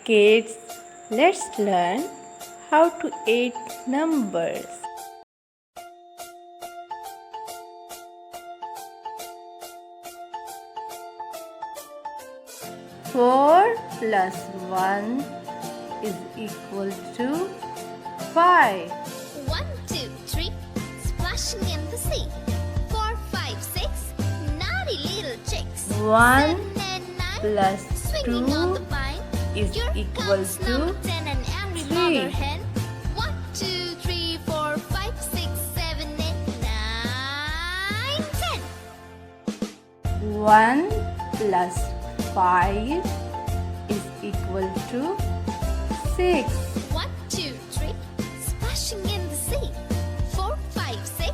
Kids, let's learn how to add numbers. 4 plus 1 is equal to 5. 1, 2, 3, splashing in the sea. 4, 5, 6, naughty little chicks. 1 7 and 9, plus swinging on 2 the vine. is Here equal comes to number 10, an angry 3. mother hen. 1, 2, 3, 4, 5, 6, 7, 8, 9, 10. 1 plus 5 is equal to 6. 1, 2, 3, splashing in the sea. 4, 5, 6,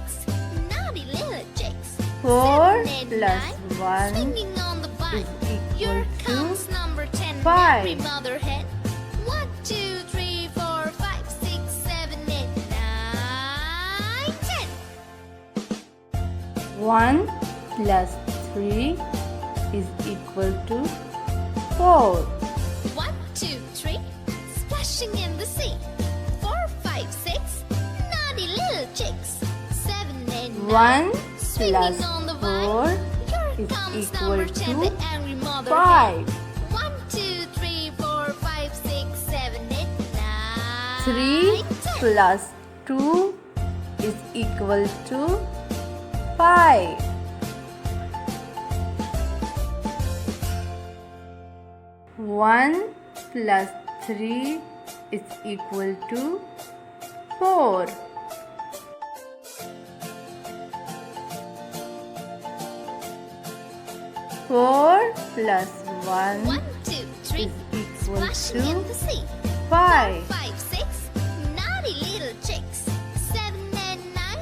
naughty little chicks. 4 7 and plus 9, 1 swinging on the vine. is Here equal comes to number 10, 5. angry mother hen. 1, 2, 3, 4, 5, 6, 7, 8, 9, 10. 1 plus 3 is equal to 4. 1, 2, 3, splashing in the sea. 4, 5, 6, naughty little chicks. 7 and 9, 1 swinging plus on the 4 vine. Here is comes equal number 10, the to angry mother 5. hen. 1, 2, 3, 4, 5, 6, 7, 8, 9, 3 10. plus 2 is equal to 5. 1 plus 3 is equal to 4. 4 plus 1 1, 2, 3, is equal splashing in to the sea. 5. 5, 6, naughty little chicks. 7 and 9,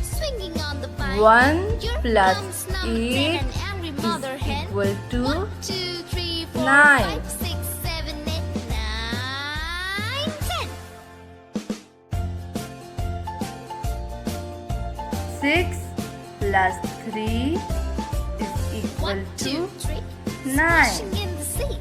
swinging on the vine. 1 Here plus comes number 8 10, an angry mother is hen. equal to 1, 2, 3, 4, 9. 5, 6, 7, 8, 9, 10. 6 plus 3 is equal 1, 2, to 3, 9. splashing in the sea.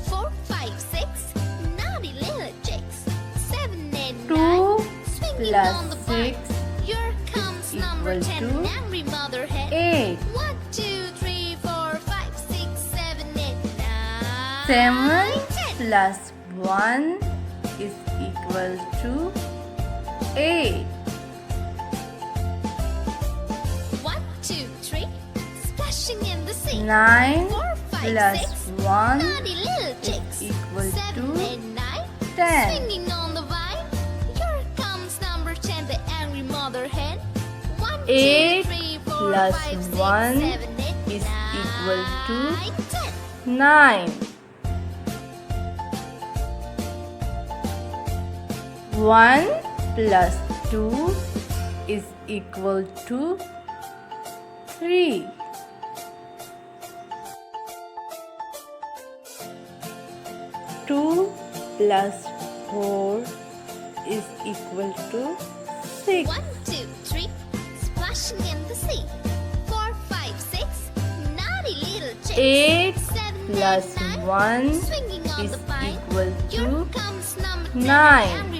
4, 5, 6, naughty little chicks. 7 and 2 9, swinging plus on the vine. 6 Here comes number equal 10, to an angry mother hen. 8. 1, 2, 3, 4, 5, 6, 7, 8, 9, 7 10. plus 1 is equal to 8. 1, 2, 3, splashing in the sea. 9 4, 5, plus 6, 1 naughty little chicks. equal 7 to and 9, 10. swinging on the vine. Here comes number 10, the angry mother hen. 1, 2, 8 3, 4, plus 5, 6, 1 7, 8, is equal to 9, 10. 9. 1 plus 2 is equal to 3. 2 plus 4 is equal to 6. 1, 2, 3, splashing in the sea. 4, 5, 6, naughty little chicks. 8 7 plus and 9, 1 swinging on is the vine. equal Here to comes number 10, 9. angry